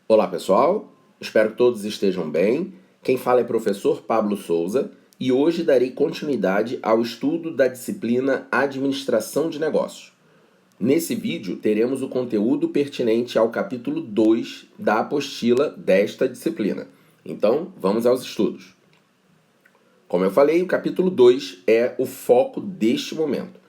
Olá pessoal, espero que todos estejam bem. Quem fala é professor Pablo Souza e hoje darei continuidade ao estudo da disciplina Administração de Negócios. Nesse vídeo teremos o conteúdo pertinente ao capítulo 2 da apostila desta disciplina. Então, vamos aos estudos. Como eu falei, o capítulo 2 é o foco deste momento.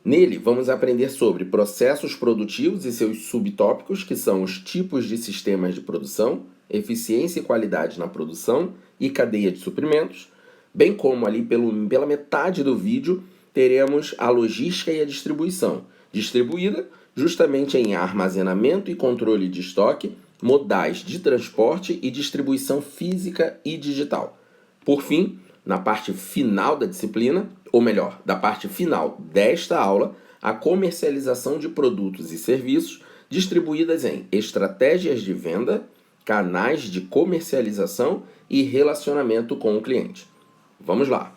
Nele, vamos aprender sobre processos produtivos e seus subtópicos, que são os tipos de sistemas de produção, eficiência e qualidade na produção e cadeia de suprimentos, bem como ali pela metade do vídeo teremos a logística e a distribuição, distribuída justamente em armazenamento e controle de estoque, modais de transporte e distribuição física e digital. Por fim, na parte final da disciplina, ou melhor, da parte final desta aula, a comercialização de produtos e serviços distribuídas em estratégias de venda, canais de comercialização e relacionamento com o cliente. Vamos lá!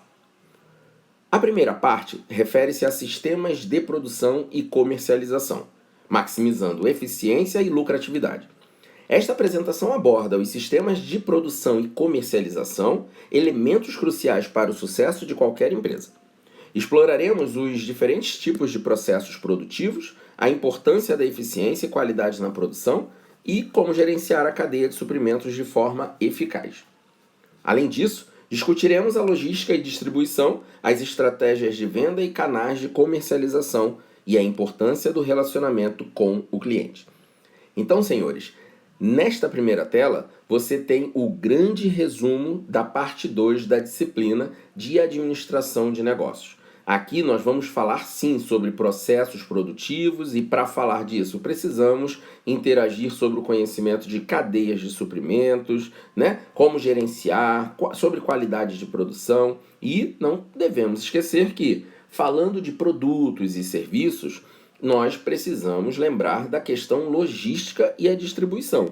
A primeira parte refere-se a sistemas de produção e comercialização, maximizando eficiência e lucratividade. Esta apresentação aborda os sistemas de produção e comercialização, elementos cruciais para o sucesso de qualquer empresa. Exploraremos os diferentes tipos de processos produtivos, a importância da eficiência e qualidade na produção e como gerenciar a cadeia de suprimentos de forma eficaz. Além disso, discutiremos a logística e distribuição, as estratégias de venda e canais de comercialização e a importância do relacionamento com o cliente. Então, senhores, nesta primeira tela, você tem o grande resumo da parte 2 da disciplina de Administração de Negócios. Aqui nós vamos falar sim sobre processos produtivos e para falar disso precisamos interagir sobre o conhecimento de cadeias de suprimentos, né? Como gerenciar, sobre qualidade de produção e não devemos esquecer que, falando de produtos e serviços, nós precisamos lembrar da questão logística e a distribuição.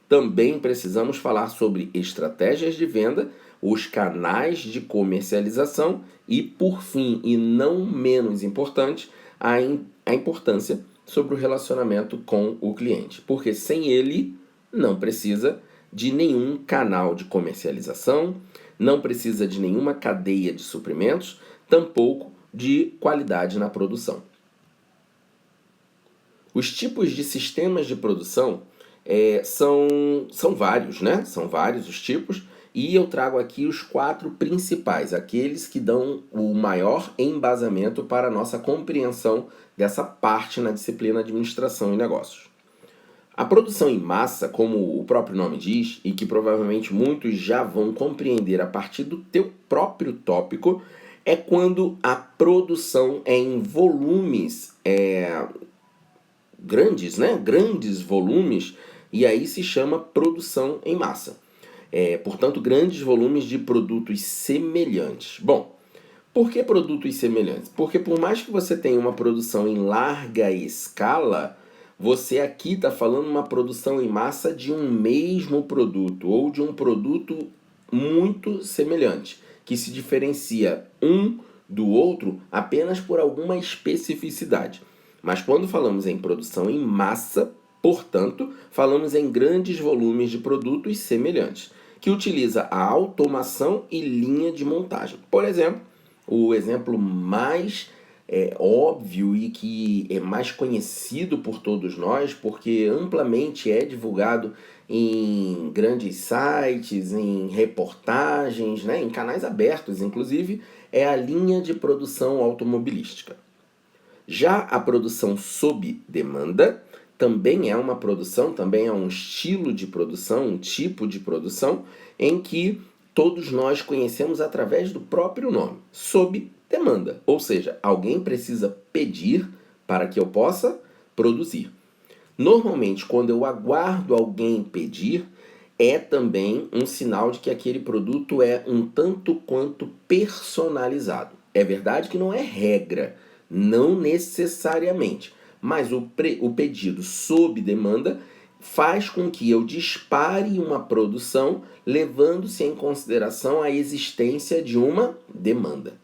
Também precisamos falar sobre estratégias de venda, os canais de comercialização e, por fim, e não menos importante, a importância sobre o relacionamento com o cliente. Porque sem ele, não precisa de nenhum canal de comercialização, não precisa de nenhuma cadeia de suprimentos, tampouco de qualidade na produção. Os tipos de sistemas de produção são vários, né? São vários os tipos e eu trago aqui os 4 principais, aqueles que dão o maior embasamento para a nossa compreensão dessa parte na disciplina Administração e Negócios. A produção em massa, como o próprio nome diz, e que provavelmente muitos já vão compreender a partir do teu próprio tópico, é quando a produção é em volumes grandes, né? Grandes volumes, e aí se chama produção em massa. Portanto, grandes volumes de produtos semelhantes. Bom, por que produtos semelhantes? Porque por mais que você tenha uma produção em larga escala, você aqui está falando uma produção em massa de um mesmo produto ou de um produto muito semelhante, que se diferencia um do outro apenas por alguma especificidade. Mas quando falamos em produção em massa, portanto, falamos em grandes volumes de produtos semelhantes, que utiliza a automação e linha de montagem. Por exemplo, o exemplo mais óbvio e que é mais conhecido por todos nós, porque amplamente é divulgado em grandes sites, em reportagens, né, em canais abertos, inclusive, é a linha de produção automobilística. Já a produção sob demanda também é uma produção, também é um estilo de produção, um tipo de produção em que todos nós conhecemos através do próprio nome, sob demanda. Ou seja, alguém precisa pedir para que eu possa produzir. Normalmente, quando eu aguardo alguém pedir, é também um sinal de que aquele produto é um tanto quanto personalizado. É verdade que não é regra, não necessariamente, mas o pedido sob demanda faz com que eu dispare uma produção levando-se em consideração a existência de uma demanda.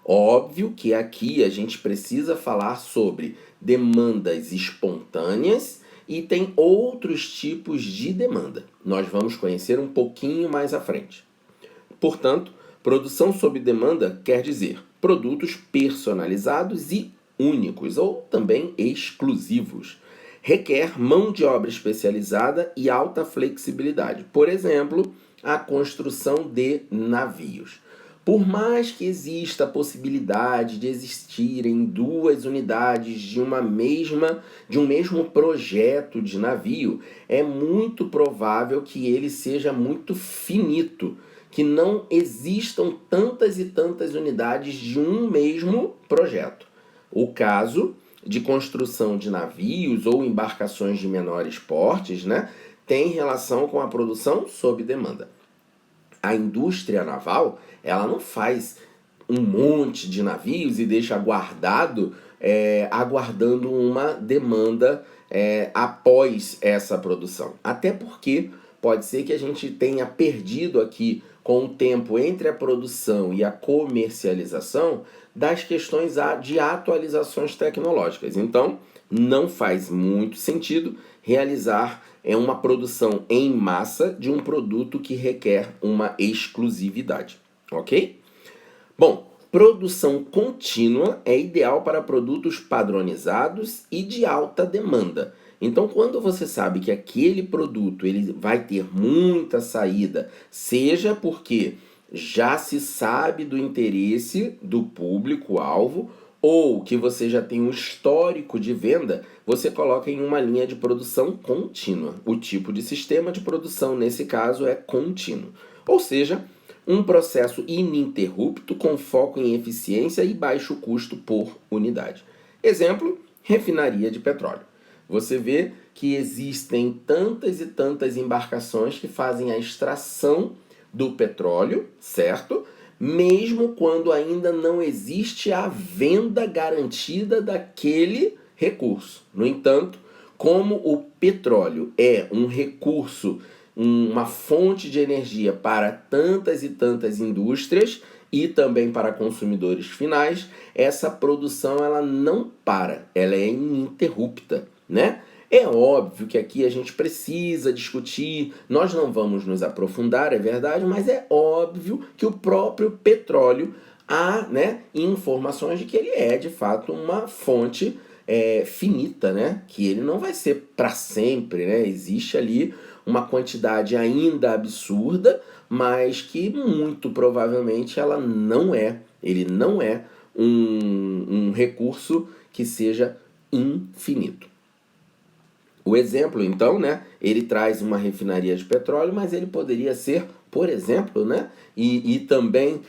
Óbvio que aqui a gente precisa falar sobre demandas espontâneas e tem outros tipos de demanda. Nós vamos conhecer um pouquinho mais à frente. Portanto, produção sob demanda quer dizer produtos personalizados e únicos, ou também exclusivos. Requer mão de obra especializada e alta flexibilidade. Por exemplo, a construção de navios. Por mais que exista a possibilidade de existirem duas unidades de um mesmo projeto de navio, é muito provável que ele seja muito finito, que não existam tantas e tantas unidades de um mesmo projeto. O caso de construção de navios ou embarcações de menores portes, né, tem relação com a produção sob demanda. A indústria naval, ela não faz um monte de navios e deixa guardado, aguardando uma demanda após essa produção. Até porque pode ser que a gente tenha perdido aqui com o tempo entre a produção e a comercialização das questões de atualizações tecnológicas. Então, não faz muito sentido realizar uma produção em massa de um produto que requer uma exclusividade, ok? Bom, produção contínua é ideal para produtos padronizados e de alta demanda. Então, quando você sabe que aquele produto ele vai ter muita saída, seja porque já se sabe do interesse do público-alvo ou que você já tem um histórico de venda, você coloca em uma linha de produção contínua. O tipo de sistema de produção, nesse caso, é contínuo. Ou seja, um processo ininterrupto com foco em eficiência e baixo custo por unidade. Exemplo, refinaria de petróleo. Você vê que existem tantas e tantas embarcações que fazem a extração do petróleo, certo? Mesmo quando ainda não existe a venda garantida daquele recurso. No entanto, como o petróleo é um recurso, uma fonte de energia para tantas e tantas indústrias e também para consumidores finais, essa produção ela não para, ela é ininterrupta, né? É óbvio que aqui a gente precisa discutir, nós não vamos nos aprofundar, é verdade, mas é óbvio que o próprio petróleo há, né, informações de que ele é de fato uma fonte finita, né? Que ele não vai ser para sempre, né? Existe ali uma quantidade ainda absurda, mas que muito provavelmente ele não é um recurso que seja infinito. O exemplo, então, né, ele traz uma refinaria de petróleo, mas ele poderia ser, por exemplo, né, e também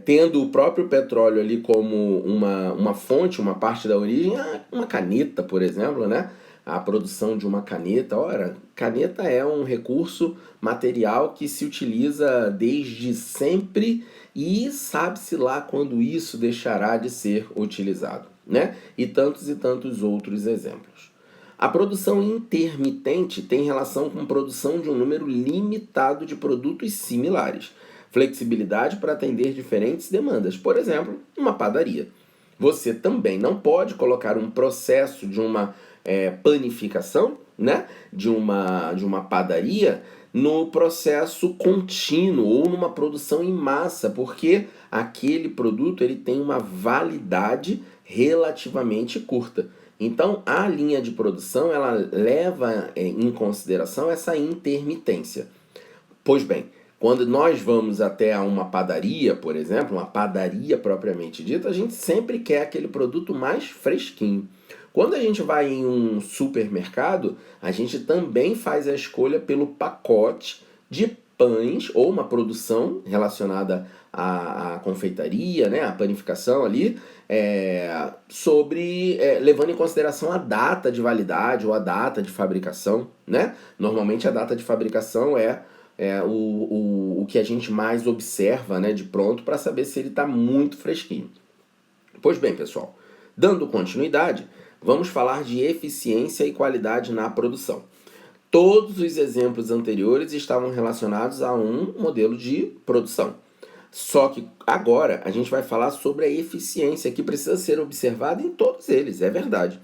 tendo o próprio petróleo ali como uma fonte, uma parte da origem, uma caneta, por exemplo, né, a produção de uma caneta. Ora, caneta é um recurso material que se utiliza desde sempre e sabe-se lá quando isso deixará de ser utilizado, né, e tantos outros exemplos. A produção intermitente tem relação com a produção de um número limitado de produtos similares. Flexibilidade para atender diferentes demandas. Por exemplo, uma padaria. Você também não pode colocar um processo de uma panificação, né, de uma padaria no processo contínuo ou numa produção em massa, porque aquele produto ele tem uma validade relativamente curta. Então, a linha de produção ela leva em consideração essa intermitência. Pois bem, quando nós vamos até uma padaria, por exemplo, uma padaria propriamente dita, a gente sempre quer aquele produto mais fresquinho. Quando a gente vai em um supermercado, a gente também faz a escolha pelo pacote de pães ou uma produção relacionada à confeitaria, né, à panificação ali, levando em consideração a data de validade ou a data de fabricação, né? Normalmente a data de fabricação é o que a gente mais observa, né, de pronto para saber se ele está muito fresquinho. Pois bem, pessoal, dando continuidade, vamos falar de eficiência e qualidade na produção. Todos os exemplos anteriores estavam relacionados a um modelo de produção. Só que agora a gente vai falar sobre a eficiência que precisa ser observada em todos eles, é verdade.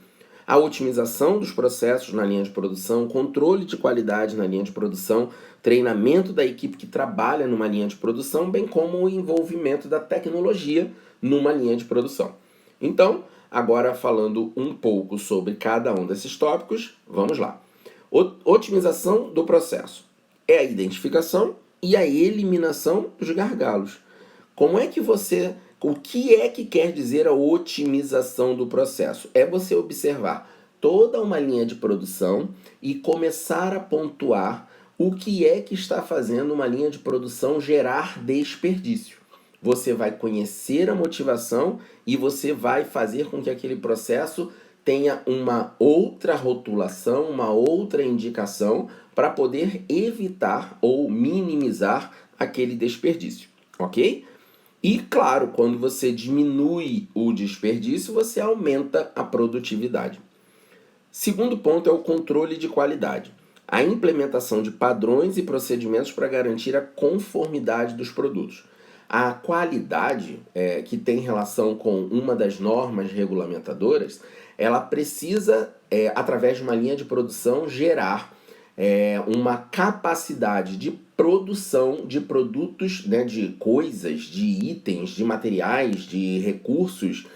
a otimização dos processos na linha de produção, controle de qualidade na linha de produção, treinamento da equipe que trabalha numa linha de produção, bem como o envolvimento da tecnologia numa linha de produção. Então, agora falando um pouco sobre cada um desses tópicos, vamos lá. Otimização do processo é a identificação e a eliminação dos gargalos. O que é que quer dizer a otimização do processo? É você observar toda uma linha de produção e começar a pontuar o que é que está fazendo uma linha de produção gerar desperdício. Você vai conhecer a motivação e você vai fazer com que aquele processo tenha uma outra rotulação, uma outra indicação para poder evitar ou minimizar aquele desperdício, ok? E claro, quando você diminui o desperdício, você aumenta a produtividade. Segundo ponto é o controle de qualidade. A implementação de padrões e procedimentos para garantir a conformidade dos produtos. A qualidade, que tem relação com uma das normas regulamentadoras, ela precisa, através de uma linha de produção, gerar uma capacidade de produção de produtos, né, de coisas, de itens, de materiais, de recursos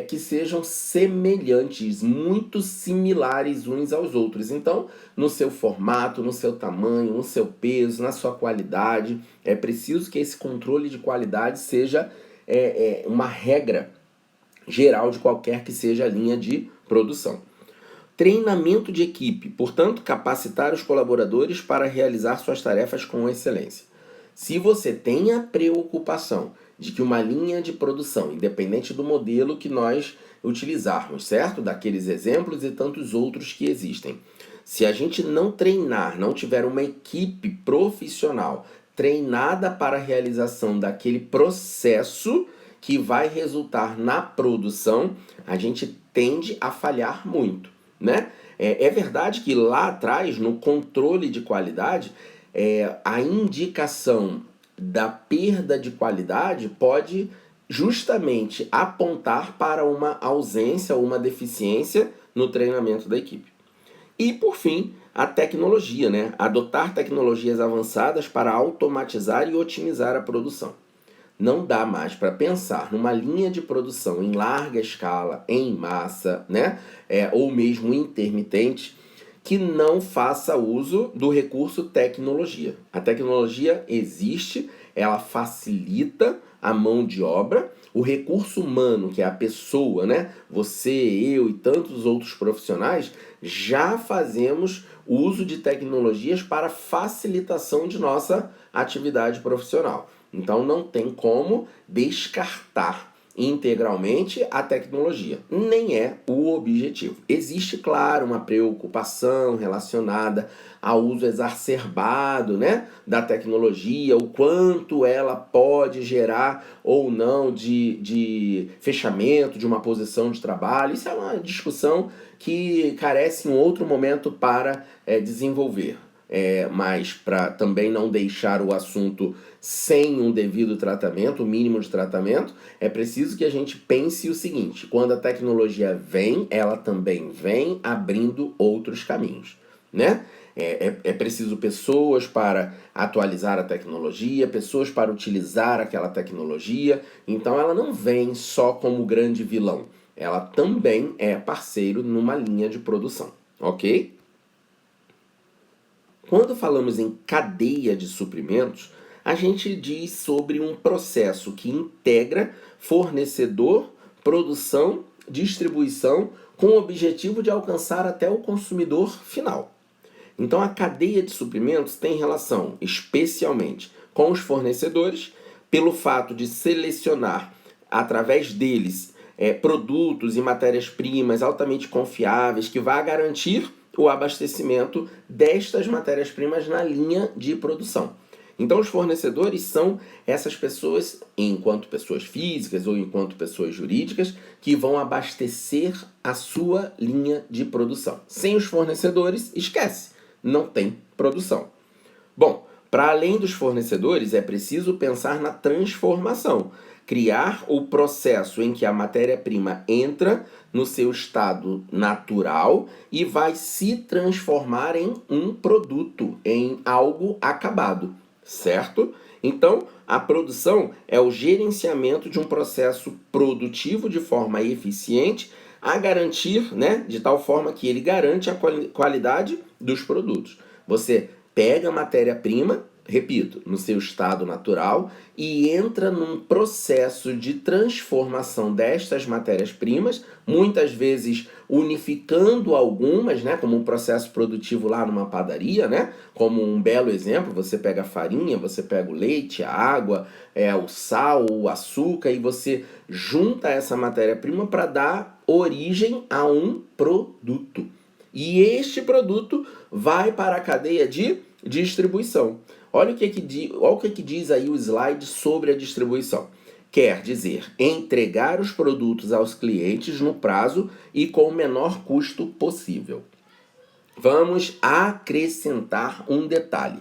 que sejam semelhantes, muito similares uns aos outros. Então, no seu formato, no seu tamanho, no seu peso, na sua qualidade, é preciso que esse controle de qualidade seja uma regra geral de qualquer que seja a linha de produção. Treinamento de equipe, portanto, capacitar os colaboradores para realizar suas tarefas com excelência. Se você tem a preocupação de que uma linha de produção, independente do modelo que nós utilizarmos, certo? Daqueles exemplos e tantos outros que existem. Se a gente não treinar, não tiver uma equipe profissional treinada para a realização daquele processo que vai resultar na produção, a gente tende a falhar muito. Né? É verdade que lá atrás, no controle de qualidade, a indicação da perda de qualidade pode justamente apontar para uma ausência ou uma deficiência no treinamento da equipe. E, por fim, a tecnologia, né? Adotar tecnologias avançadas para automatizar e otimizar a produção. Não dá mais para pensar numa linha de produção em larga escala, em massa, né? Ou mesmo intermitente, que não faça uso do recurso tecnologia. A tecnologia existe, ela facilita a mão de obra, o recurso humano, que é a pessoa, né? Você, eu e tantos outros profissionais, já fazemos uso de tecnologias para facilitação de nossa atividade profissional. Então não tem como descartar integralmente a tecnologia, nem é o objetivo. Existe, claro, uma preocupação relacionada ao uso exacerbado, né, da tecnologia, o quanto ela pode gerar ou não de fechamento de uma posição de trabalho. Isso é uma discussão que carece em outro momento para desenvolver. Mas para também não deixar o assunto sem um devido tratamento, o mínimo de tratamento, é preciso que a gente pense o seguinte: quando a tecnologia vem, ela também vem abrindo outros caminhos, né? É preciso pessoas para atualizar a tecnologia, pessoas para utilizar aquela tecnologia. Então ela não vem só como grande vilão, ela também é parceiro numa linha de produção, ok? Quando falamos em cadeia de suprimentos, a gente diz sobre um processo que integra fornecedor, produção, distribuição, com o objetivo de alcançar até o consumidor final. Então, a cadeia de suprimentos tem relação especialmente com os fornecedores, pelo fato de selecionar através deles produtos e matérias-primas altamente confiáveis que vá garantir o abastecimento destas matérias-primas na linha de produção. Então, os fornecedores são essas pessoas, enquanto pessoas físicas ou enquanto pessoas jurídicas, que vão abastecer a sua linha de produção. Sem os fornecedores, esquece, não tem produção. Bom, para além dos fornecedores, é preciso pensar na transformação. criar o processo em que a matéria-prima entra no seu estado natural e vai se transformar em um produto, em algo acabado, certo? Então, a produção é o gerenciamento de um processo produtivo de forma eficiente a garantir, né, de tal forma que ele garante a qualidade dos produtos. Você pega a matéria-prima, repito, no seu estado natural e entra num processo de transformação destas matérias-primas, muitas vezes unificando algumas, né, como um processo produtivo lá numa padaria, né, como um belo exemplo, você pega a farinha, você pega o leite, a água, o sal, o açúcar e você junta essa matéria-prima para dar origem a um produto. E este produto vai para a cadeia de distribuição. Olha o que diz aí o slide sobre a distribuição. Quer dizer, entregar os produtos aos clientes no prazo e com o menor custo possível. Vamos acrescentar um detalhe.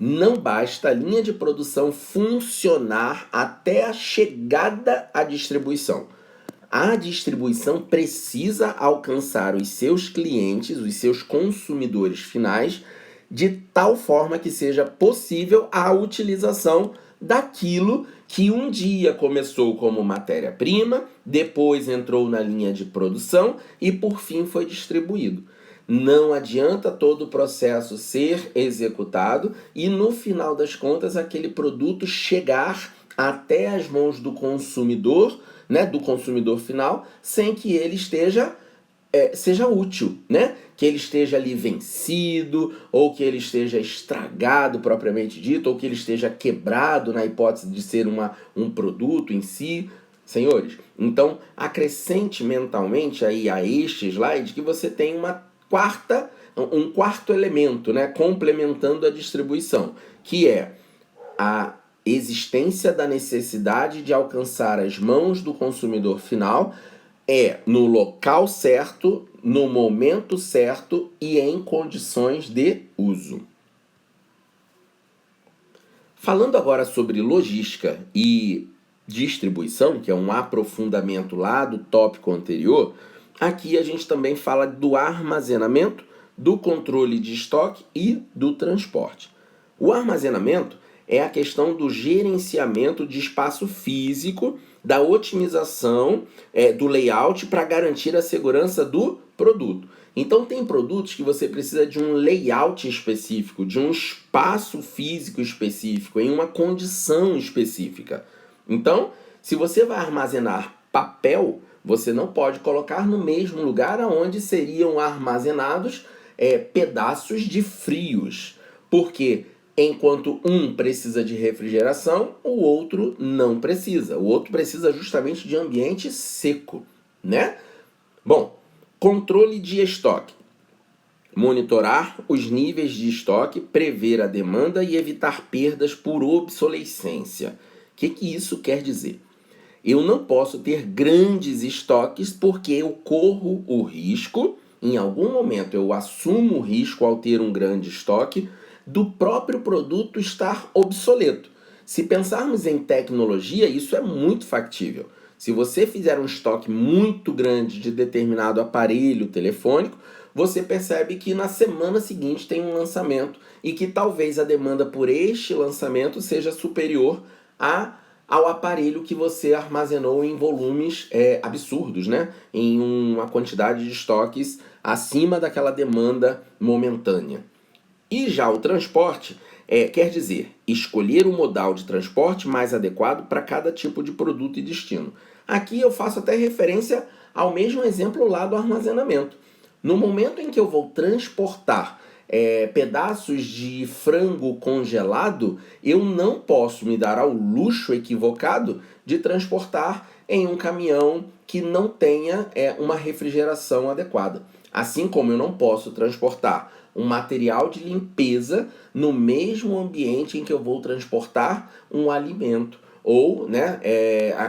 Não basta a linha de produção funcionar até a chegada à distribuição. A distribuição precisa alcançar os seus clientes, os seus consumidores finais, de tal forma que seja possível a utilização daquilo que um dia começou como matéria-prima, depois entrou na linha de produção e por fim foi distribuído. Não adianta todo o processo ser executado e no final das contas aquele produto chegar até as mãos do consumidor, né, do consumidor final, sem que ele seja útil, né? Que ele esteja ali vencido, ou que ele esteja estragado propriamente dito, ou que ele esteja quebrado na hipótese de ser um produto em si. Senhores, então acrescente mentalmente aí a este slide que você tem um quarto elemento, né, complementando a distribuição, que é a existência da necessidade de alcançar as mãos do consumidor final no local certo, no momento certo e em condições de uso. Falando agora sobre logística e distribuição, que é um aprofundamento lá do tópico anterior, aqui a gente também fala do armazenamento, do controle de estoque e do transporte. O armazenamento é a questão do gerenciamento de espaço físico, da otimização do layout para garantir a segurança do produto. Então tem produtos que você precisa de um layout específico, de um espaço físico específico, em uma condição específica. Então, se você vai armazenar papel, você não pode colocar no mesmo lugar onde seriam armazenados pedaços de frios, porque enquanto um precisa de refrigeração, o outro não precisa. O outro precisa justamente de ambiente seco, né? Bom, controle de estoque. Monitorar os níveis de estoque, prever a demanda e evitar perdas por obsolescência. O que isso quer dizer? Eu não posso ter grandes estoques porque eu corro o risco, em algum momento eu assumo o risco ao ter um grande estoque, do próprio produto estar obsoleto. Se pensarmos em tecnologia, isso é muito factível. Se você fizer um estoque muito grande de determinado aparelho telefônico, você percebe que na semana seguinte tem um lançamento e que talvez a demanda por este lançamento seja superior ao aparelho que você armazenou em volumes absurdos, né? Em uma quantidade de estoques acima daquela demanda momentânea. E já o transporte quer dizer escolher o modal de transporte mais adequado para cada tipo de produto e destino. Aqui eu faço até referência ao mesmo exemplo lá do armazenamento. No momento em que eu vou transportar pedaços de frango congelado, eu não posso me dar ao luxo equivocado de transportar em um caminhão que não tenha uma refrigeração adequada. Assim como eu não posso transportar um material de limpeza no mesmo ambiente em que eu vou transportar um alimento. Ou, né,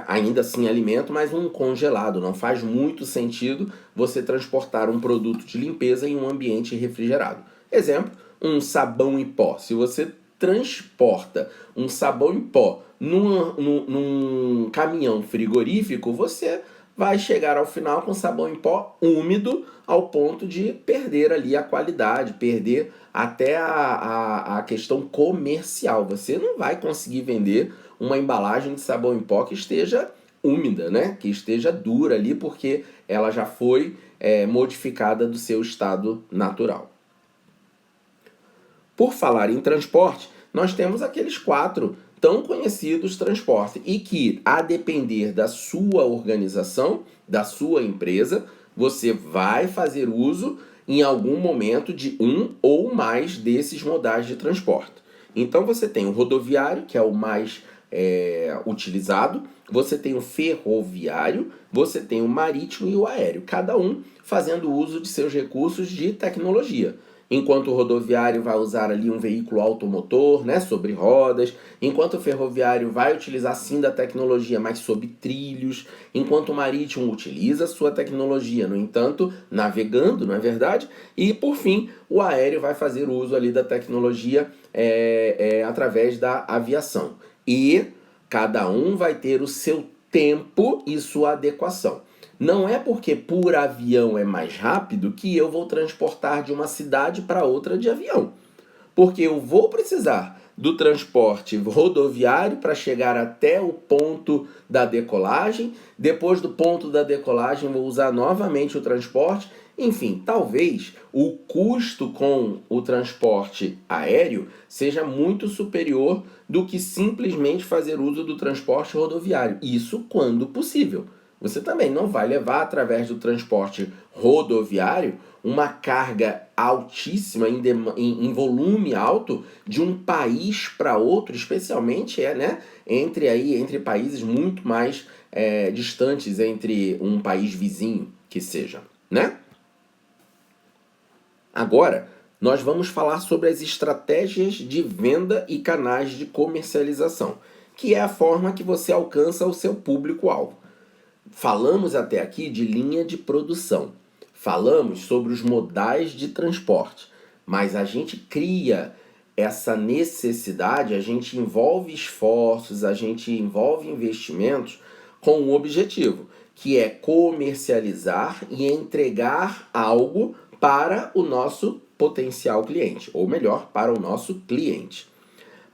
ainda assim alimento, mas um congelado. Não faz muito sentido você transportar um produto de limpeza em um ambiente refrigerado. Exemplo, um sabão em pó. Se você transporta um sabão em pó num caminhão frigorífico, você vai chegar ao final com sabão em pó úmido ao ponto de perder ali a qualidade, perder até a questão comercial. Você não vai conseguir vender uma embalagem de sabão em pó que esteja úmida, né? Que esteja dura ali, porque ela já foi modificada do seu estado natural. Por falar em transporte, nós temos aqueles 4 tão conhecidos transportes e que, a depender da sua organização, da sua empresa, você vai fazer uso em algum momento de um ou mais desses modais de transporte. Então você tem o rodoviário, que é o mais utilizado, você tem o ferroviário, você tem o marítimo e o aéreo, cada um fazendo uso de seus recursos de tecnologia. Enquanto o rodoviário vai usar ali um veículo automotor, né, sobre rodas, enquanto o ferroviário vai utilizar sim da tecnologia, mas sobre trilhos, enquanto o marítimo utiliza sua tecnologia, no entanto, navegando, não é verdade? E por fim, o aéreo vai fazer uso ali da tecnologia através da aviação. E cada um vai ter o seu tempo e sua adequação. Não é porque por avião é mais rápido que eu vou transportar de uma cidade para outra de avião. Porque eu vou precisar do transporte rodoviário para chegar até o ponto da decolagem. Depois do ponto da decolagem, vou usar novamente o transporte. Enfim, talvez o custo com o transporte aéreo seja muito superior do que simplesmente fazer uso do transporte rodoviário. Isso quando possível. Você também não vai levar através do transporte rodoviário uma carga altíssima em volume alto de um país para outro, especialmente entre países muito mais distantes, entre um país vizinho que seja, né? Agora, nós vamos falar sobre as estratégias de venda e canais de comercialização, que é a forma que você alcança o seu público-alvo. Falamos até aqui de linha de produção, falamos sobre os modais de transporte, mas a gente cria essa necessidade, a gente envolve esforços, a gente envolve investimentos com um objetivo, que é comercializar e entregar algo para o nosso potencial cliente, ou melhor, para o nosso cliente.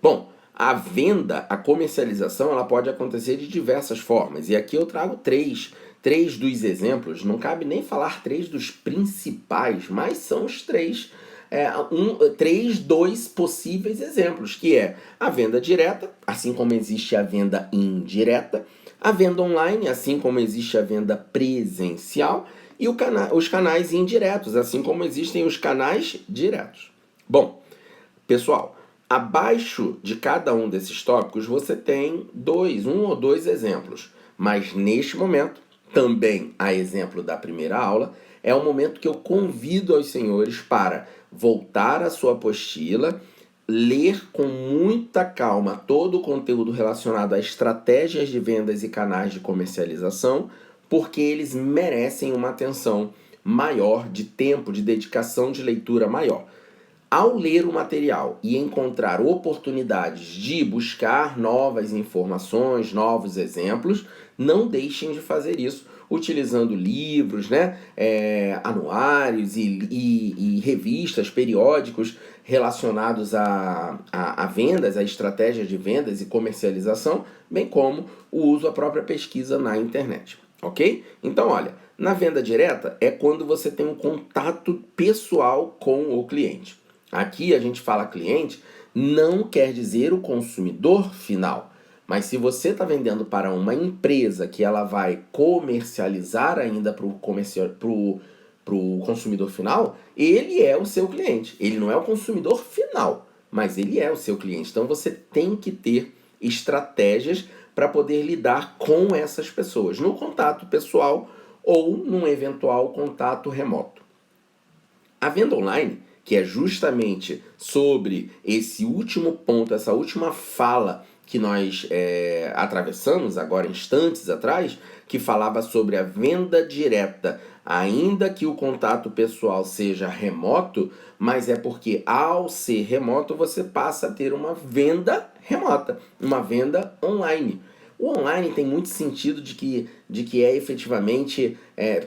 Bom, a venda, a comercialização, ela pode acontecer de diversas formas. E aqui eu trago três dos exemplos. Não cabe nem falar 3 dos principais, mas são os 2 possíveis exemplos, que é a venda direta, assim como existe a venda indireta, a venda online, assim como existe a venda presencial, e os canais indiretos, assim como existem os canais diretos. Bom, pessoal, abaixo de cada um desses tópicos você tem um ou dois exemplos, mas neste momento, também a exemplo da primeira aula, é o momento que eu convido aos senhores para voltar à sua apostila, ler com muita calma todo o conteúdo relacionado a estratégias de vendas e canais de comercialização, porque eles merecem uma atenção maior, de tempo, de dedicação, de leitura maior. Ao ler o material e encontrar oportunidades de buscar novas informações, novos exemplos, não deixem de fazer isso utilizando livros, anuários e revistas, periódicos relacionados a vendas, a estratégias de vendas e comercialização, bem como o uso da própria pesquisa na internet, ok? Então, olha, na venda direta é quando você tem um contato pessoal com o cliente. Aqui a gente fala cliente, não quer dizer o consumidor final. Mas se você está vendendo para uma empresa que ela vai comercializar ainda para o consumidor final, ele é o seu cliente. Ele não é o consumidor final, mas ele é o seu cliente. Então você tem que ter estratégias para poder lidar com essas pessoas, no contato pessoal ou num eventual contato remoto. A venda online, que é justamente sobre esse último ponto, essa última fala que nós atravessamos agora instantes atrás, que falava sobre a venda direta, ainda que o contato pessoal seja remoto, mas é porque ao ser remoto você passa a ter uma venda remota, uma venda online. O online tem muito sentido de que é efetivamente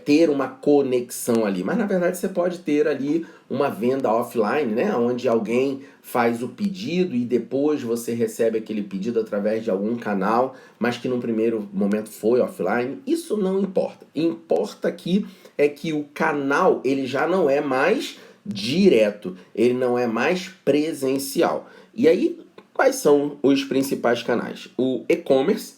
ter uma conexão ali, mas na verdade você pode ter ali uma venda offline, né? Onde alguém faz o pedido e depois você recebe aquele pedido através de algum canal, mas que no primeiro momento foi offline. Isso não importa. Importa aqui é que o canal ele já não é mais direto, ele não é mais presencial. E aí, quais são os principais canais? O e-commerce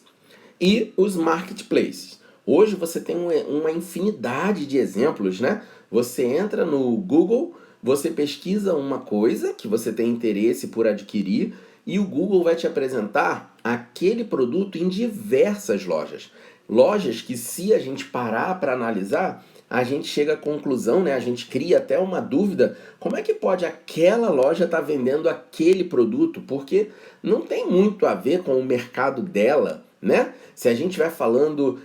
e os marketplaces. Hoje você tem uma infinidade de exemplos, né? Você entra no Google, você pesquisa uma coisa que você tem interesse por adquirir e o Google vai te apresentar aquele produto em diversas lojas. Lojas que, se a gente parar para analisar, a gente chega à conclusão, né? A gente cria até uma dúvida, como é que pode aquela loja estar vendendo aquele produto? Porque não tem muito a ver com o mercado dela, né? Se a gente estiver falando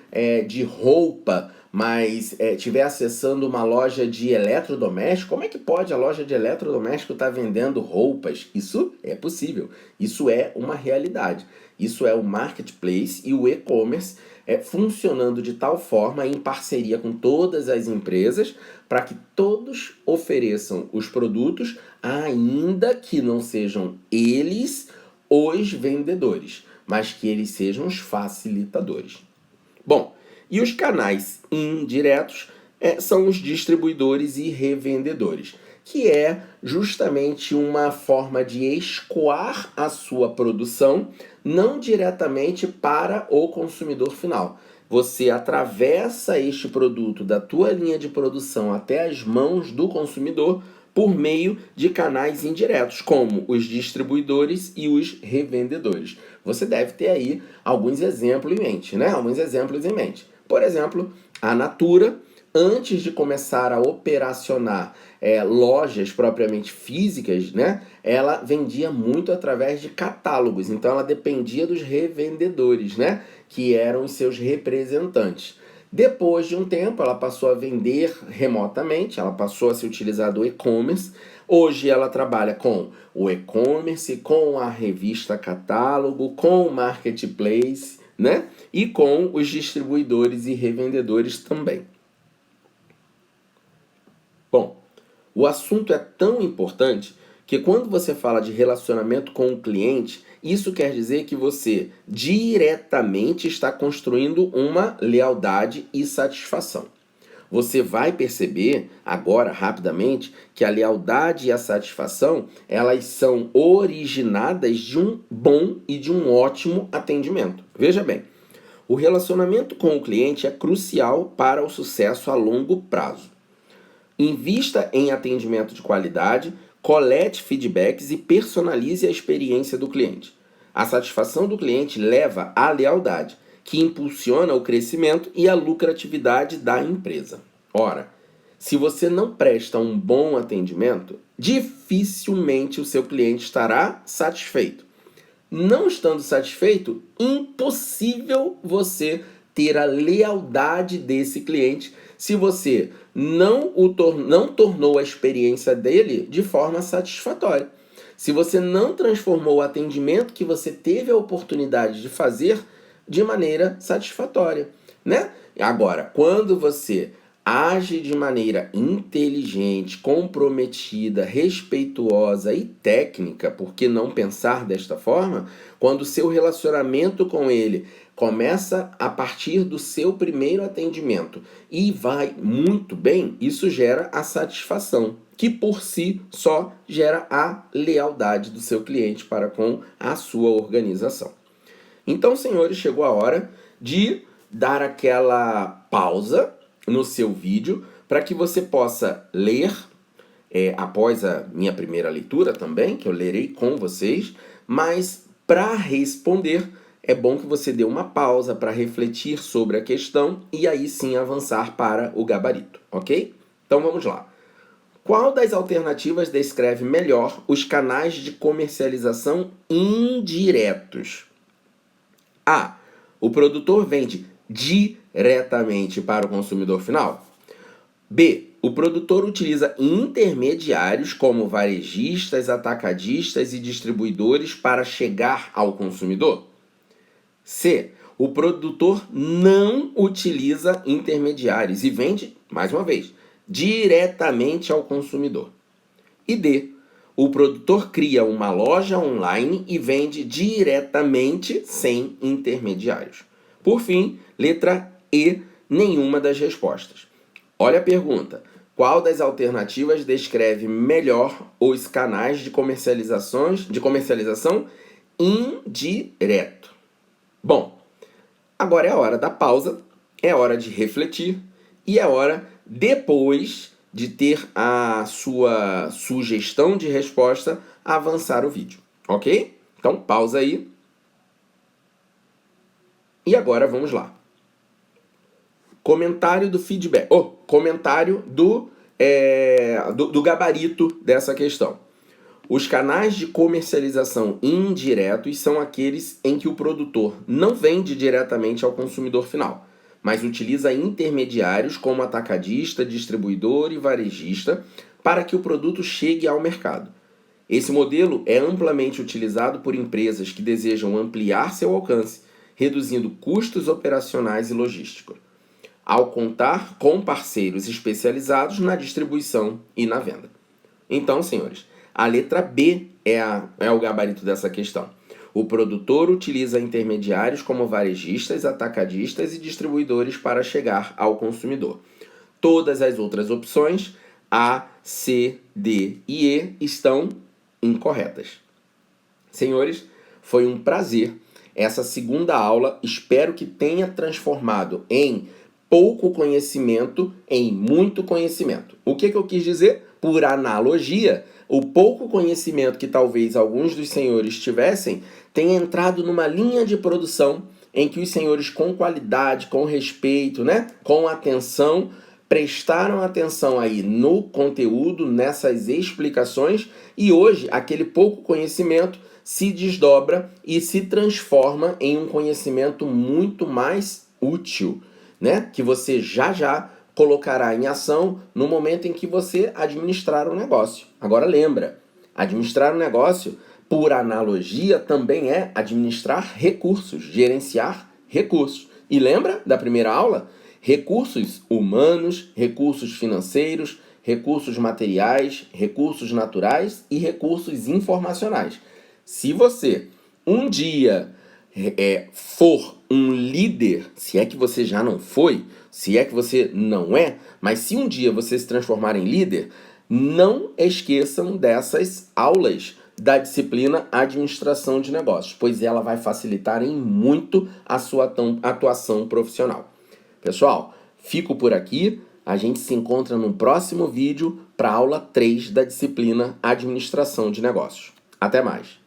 de roupa, mas estiver acessando uma loja de eletrodoméstico, como é que pode a loja de eletrodoméstico estar vendendo roupas? Isso é possível, isso é uma realidade. Isso é o marketplace e o e-commerce funcionando de tal forma, em parceria com todas as empresas, para que todos ofereçam os produtos, ainda que não sejam eles os vendedores, mas que eles sejam os facilitadores. Bom, e os canais indiretos são os distribuidores e revendedores, que é justamente uma forma de escoar a sua produção, não diretamente para o consumidor final. Você atravessa este produto da tua linha de produção até as mãos do consumidor por meio de canais indiretos, como os distribuidores e os revendedores. Você deve ter aí alguns exemplos em mente, né? Alguns exemplos em mente. Por exemplo, a Natura, antes de começar a operacionar lojas propriamente físicas, né? Ela vendia muito através de catálogos, então ela dependia dos revendedores, né? Que eram os seus representantes. Depois de um tempo, ela passou a vender remotamente, ela passou a se utilizar do e-commerce. Hoje ela trabalha com o e-commerce, com a revista catálogo, com o marketplace, né? E com os distribuidores e revendedores também. Bom, o assunto é tão importante que quando você fala de relacionamento com o cliente, isso quer dizer que você diretamente está construindo uma lealdade e satisfação. Você vai perceber agora, rapidamente, que a lealdade e a satisfação, elas são originadas de um bom e de um ótimo atendimento. Veja bem, o relacionamento com o cliente é crucial para o sucesso a longo prazo. Invista em atendimento de qualidade, colete feedbacks e personalize a experiência do cliente. A satisfação do cliente leva à lealdade, que impulsiona o crescimento e a lucratividade da empresa. Ora, se você não presta um bom atendimento, dificilmente o seu cliente estará satisfeito. Não estando satisfeito, impossível você ter a lealdade desse cliente se você não tornou a experiência dele de forma satisfatória. Se você não transformou o atendimento que você teve a oportunidade de fazer de maneira satisfatória, né? Agora, quando você age de maneira inteligente, comprometida, respeituosa e técnica, por que não pensar desta forma? Quando o seu relacionamento com ele começa a partir do seu primeiro atendimento e vai muito bem, isso gera a satisfação, que por si só gera a lealdade do seu cliente para com a sua organização. Então, senhores, chegou a hora de dar aquela pausa no seu vídeo para que você possa ler após a minha primeira leitura também, que eu lerei com vocês, mas para responder é bom que você dê uma pausa para refletir sobre a questão e aí sim avançar para o gabarito, ok? Então vamos lá. Qual das alternativas descreve melhor os canais de comercialização indiretos? A. O produtor vende diretamente para o consumidor final. B. O produtor utiliza intermediários como varejistas, atacadistas e distribuidores para chegar ao consumidor. C. O produtor não utiliza intermediários e vende, mais uma vez, diretamente ao consumidor. E D. O produtor cria uma loja online e vende diretamente sem intermediários. Por fim, letra E, nenhuma das respostas. Olha a pergunta. Qual das alternativas descreve melhor os canais de comercialização indireto? Bom, agora é a hora da pausa, é hora de refletir e é hora, depois de ter a sua sugestão de resposta, avançar o vídeo, ok? Então, pausa aí. E agora vamos lá. Comentário do feedback. Comentário do gabarito dessa questão. Os canais de comercialização indiretos são aqueles em que o produtor não vende diretamente ao consumidor final, mas utiliza intermediários como atacadista, distribuidor e varejista para que o produto chegue ao mercado. Esse modelo é amplamente utilizado por empresas que desejam ampliar seu alcance, reduzindo custos operacionais e logísticos, ao contar com parceiros especializados na distribuição e na venda. Então, senhores, a letra B é o gabarito dessa questão. O produtor utiliza intermediários como varejistas, atacadistas e distribuidores para chegar ao consumidor. Todas as outras opções, A, C, D e E, estão incorretas. Senhores, foi um prazer essa segunda aula. Espero que tenha transformado em pouco conhecimento em muito conhecimento. O que eu quis dizer? Por analogia, o pouco conhecimento que talvez alguns dos senhores tivessem tenha entrado numa linha de produção em que os senhores, com qualidade, com respeito, com atenção, prestaram atenção aí no conteúdo, nessas explicações, e hoje aquele pouco conhecimento se desdobra e se transforma em um conhecimento muito mais útil, que você já colocará em ação no momento em que você administrar um negócio. Agora lembra, administrar um negócio, por analogia, também é administrar recursos, gerenciar recursos. E lembra da primeira aula? Recursos humanos, recursos financeiros, recursos materiais, recursos naturais e recursos informacionais. Se você um dia for um líder, se é que você já não foi, se é que você não é, mas se um dia você se transformar em líder, não esqueçam dessas aulas da disciplina Administração de Negócios, pois ela vai facilitar em muito a sua atuação profissional. Pessoal, fico por aqui. A gente se encontra no próximo vídeo para a aula 3 da disciplina Administração de Negócios. Até mais!